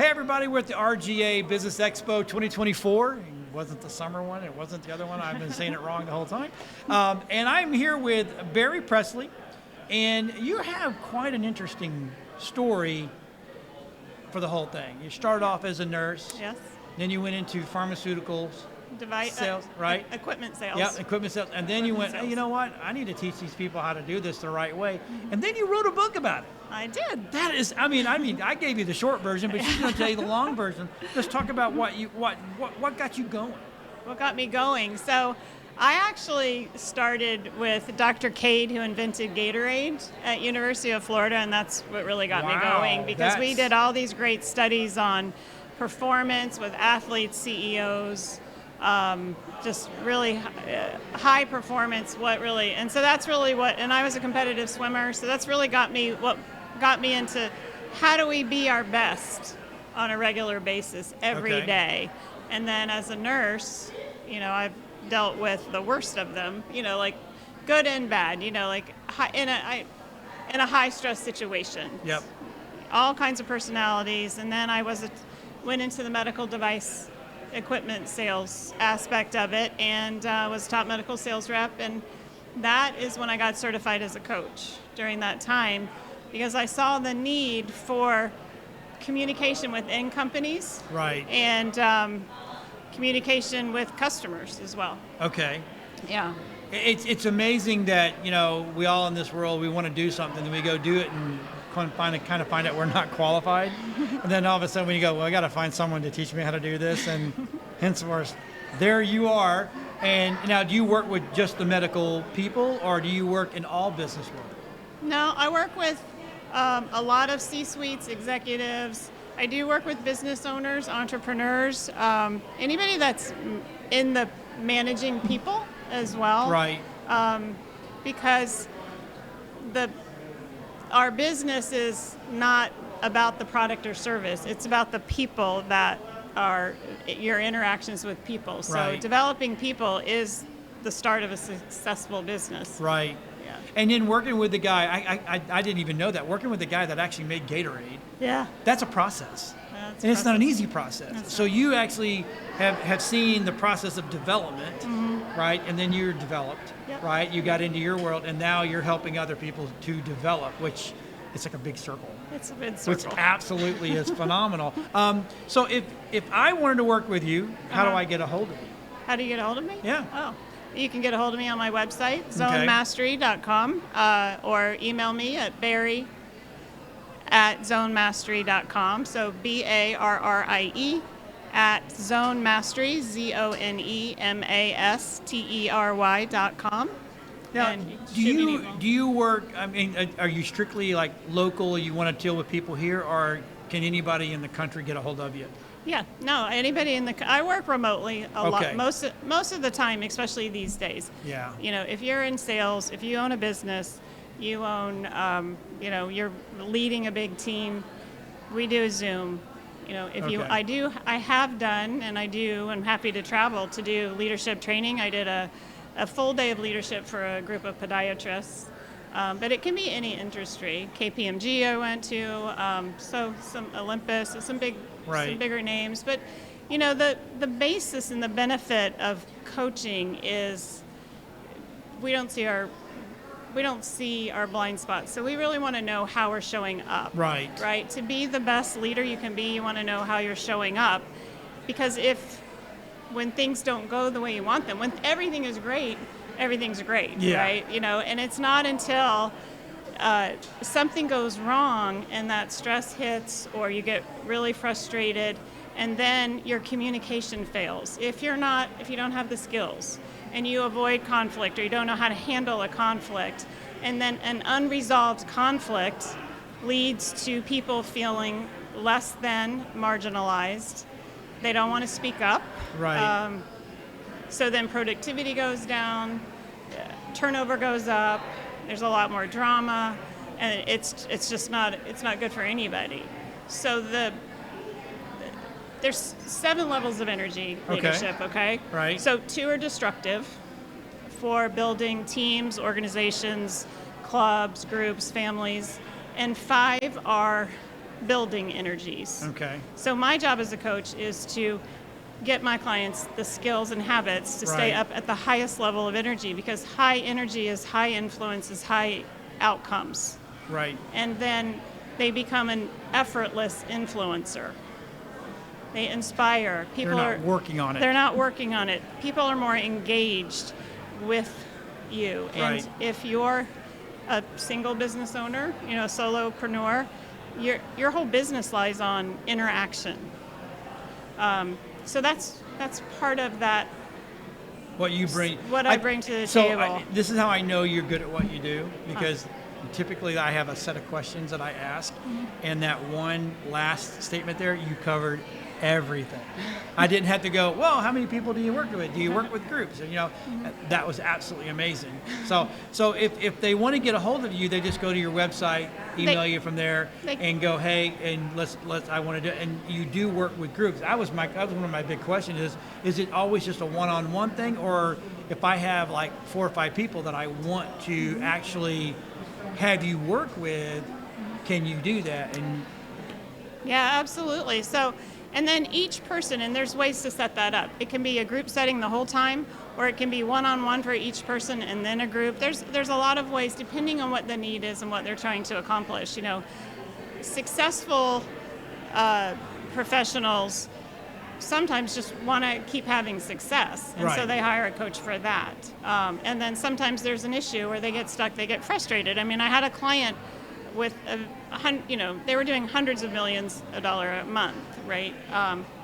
Hey everybody, we're at the RGA Business Expo 2024. It wasn't the summer one, it wasn't the other one. I've been saying it wrong the whole time. And I'm here with Barrie Pressly, and you have quite an interesting story for the whole thing. You started off as a nurse. Yes. Then you went into pharmaceuticals. Sales, right? Equipment sales. Yeah, equipment sales. And then you went, hey, you know what? I need to teach these people how to do this the right way. Mm-hmm. And then you wrote a book about it. I did. That is, I mean, I gave you the short version, but she's going to tell you the long version. Let's talk about what got you going. What got me going? So, I actually started with Dr. Cade, who invented Gatorade at University of Florida, and that's what really got me going, because we did all these great studies on performance with athletes, CEOs, just really high performance. And so that's really and I was a competitive swimmer, so that's really what got me into how do we be our best on a regular basis every day. And then as a nurse, I've dealt with the worst of them, like good and bad, like in a high stress situation. Yep. All kinds of personalities. And then I went into the medical device equipment sales aspect of it, and was top medical sales rep, and that is when I got certified as a coach during that time, because I saw the need for communication within companies, right, and communication with customers as well. Okay. Yeah. It's amazing that we all in this world, we want to do something and we go do it and kind of find out we're not qualified, and then all of a sudden when you go, well, I got to find someone to teach me how to do this, and henceforth, there you are. And now, do you work with just the medical people, or do you work in all business world? No, I work with a lot of C-suites, executives. I do work with business owners, entrepreneurs, anybody that's in the managing people as well. Right. Because our business is not about the product or service. It's about the people that are your interactions with people. So developing people is the start of a successful business. Right. Yeah. And then working with the guy, I didn't even know that, working with the guy that actually made Gatorade. Yeah. That's a process. It's not an easy process. So you actually have seen the process of development, mm-hmm. right? And then you're developed, yep. right? You got into your world, and now you're helping other people to develop, which it's like a big circle. It's a big circle. Which absolutely is phenomenal. So if I wanted to work with you, how do I get a hold of you? How do you get a hold of me? Yeah. Oh, you can get a hold of me on my website, zonemastery.com, or email me at barrie@zonemastery.com. So BARRIE at zonemastery, ZONEMASTERY.com. Now, do you work, I mean, are you strictly like local, you want to deal with people here, or can anybody in the country get a hold of you? Yeah, no, anybody I work remotely a lot, most of the time, especially these days. Yeah. If you're in sales, if you own a business, you own, you're leading a big team, we do Zoom. I have done, and I'm happy to travel to do leadership training. I did a full day of leadership for a group of podiatrists, but it can be any industry. KPMG I went to, so some Olympus, some bigger names. But the basis and the benefit of coaching is we don't see our blind spots. So we really want to know how we're showing up. Right. Right. To be the best leader you can be, you want to know how you're showing up, because when things don't go the way you want them, when everything is great, everything's great, right? And it's not until something goes wrong and that stress hits, or you get really frustrated, and then your communication fails. If you don't have the skills, and you avoid conflict, or you don't know how to handle a conflict, and then an unresolved conflict leads to people feeling less than marginalized. They don't want to speak up. Right. So then productivity goes down, turnover goes up, there's a lot more drama, and it's not good for anybody. So there's 7 levels of energy leadership, okay? Right. So 2 are destructive for building teams, organizations, clubs, groups, families, and 5 are building energies. Okay. So my job as a coach is to get my clients the skills and habits to stay Right. up at the highest level of energy, because high energy is high influence, is high outcomes. Right. And then they become an effortless influencer. They inspire. People They're not working on it. They're not working on it. People are more engaged with you. And Right. if you're a single business owner, a solopreneur, your whole business lies on interaction. So that's part of that. What you bring. What I bring to the so table. This is how I know you're good at what you do, because typically I have a set of questions that I ask, and that one last statement there, you covered everything. I didn't have to go, well, how many people do you work with? Do you work with groups? And, that was absolutely amazing. So if they want to get a hold of you, they just go to your website, email you from there, and go, hey, and I want to do. And you do work with groups. That was one of my big questions. Is it always just a one-on-one thing, or if I have like 4 or 5 people that I want to actually have you work with, can you do that? And yeah, absolutely. So, and then each person, and there's ways to set that up. It can be a group setting the whole time, or it can be one-on-one for each person and then a group. There's a lot of ways depending on what the need is and what they're trying to accomplish. Successful professionals sometimes just want to keep having success, and so Right. they hire a coach for that. And then sometimes there's an issue where they get stuck, they get frustrated. I mean, I had a client with they were doing hundreds of millions of dollars a month, right?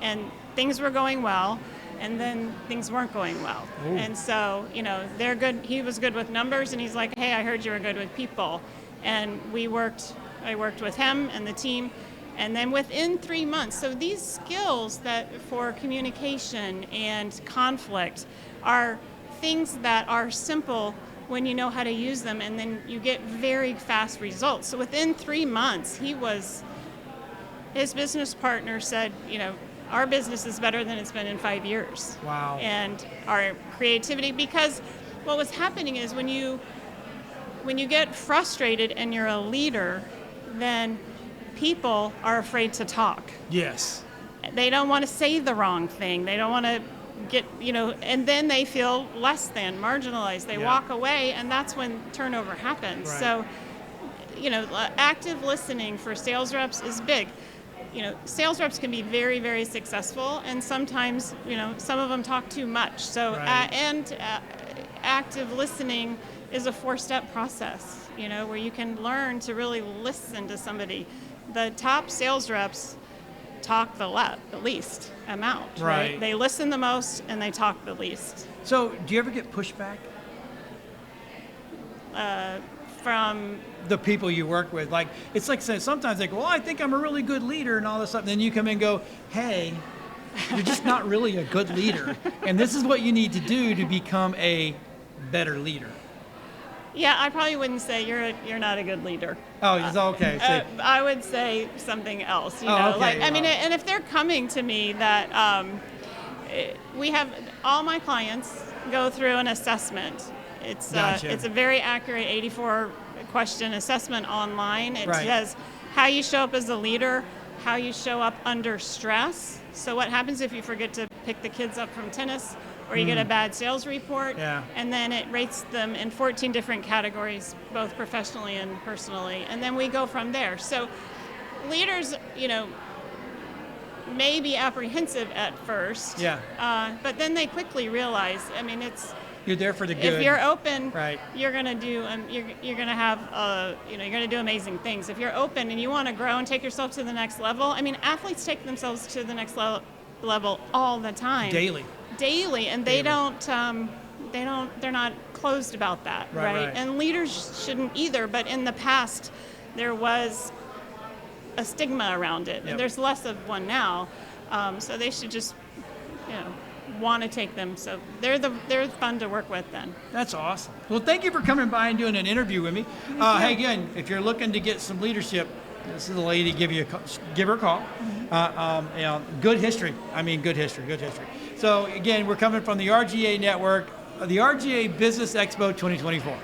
And things were going well, and then things weren't going well. Ooh. And so, they're good. He was good with numbers, and he's like, hey, I heard you were good with people. And I worked with him and the team. And then within 3 months, so these skills that for communication and conflict are things that are simple when you know how to use them, and then you get very fast results. So within 3 months, his business partner said, our business is better than it's been in 5 years. Wow. And our creativity, because what was happening is when you get frustrated and you're a leader, then people are afraid to talk. yes. They don't want to say the wrong thing. They don't want to get, and then they feel less than, marginalized. They Yeah. walk away, and that's when turnover happens. Right. So, active listening for sales reps is big. Sales reps can be very, very successful, and sometimes, some of them talk too much. So, Right. Active listening is a 4-step process, where you can learn to really listen to somebody. The top sales reps talk the least amount, right? Right. They listen the most and they talk the least. So do you ever get pushback? From The people you work with, like, it's like saying, sometimes they go, well, I think I'm a really good leader and all this stuff. And then you come in and go, hey, you're just not really a good leader. And this is what you need to do to become a better leader. yeah, I probably wouldn't say you're not a good leader. Oh, it's okay. So, I would say something else. okay, I mean, wow. and if they're coming to me, that we have all my clients go through an assessment. Gotcha. It's a very accurate 84-question assessment online. It Right. says how you show up as a leader, how you show up under stress. So what happens if you forget to pick the kids up from tennis, or you get a bad sales report? Yeah. And then it rates them in 14 different categories, both professionally and personally. And then we go from there. So leaders, may be apprehensive at first. Yeah. But then they quickly realize, I mean, you're there for the good. if you're open, Right. you're gonna do, you're gonna have, you're gonna do amazing things. If you're open and you want to grow and take yourself to the next level, I mean, athletes take themselves to the next level all the time. Daily, and they Daily. they're not closed about that, Right. And leaders shouldn't either. But in the past, there was a stigma around it, Yep. and there's less of one now. So they should just, want to take them. So they're fun to work with then. That's awesome. Well, thank you for coming by and doing an interview with me. Hey, again, if you're looking to get some leadership, this is the lady. Give her a call. Good history. I mean, good history. So again, we're coming from the RGA network, the RGA Business Expo 2024.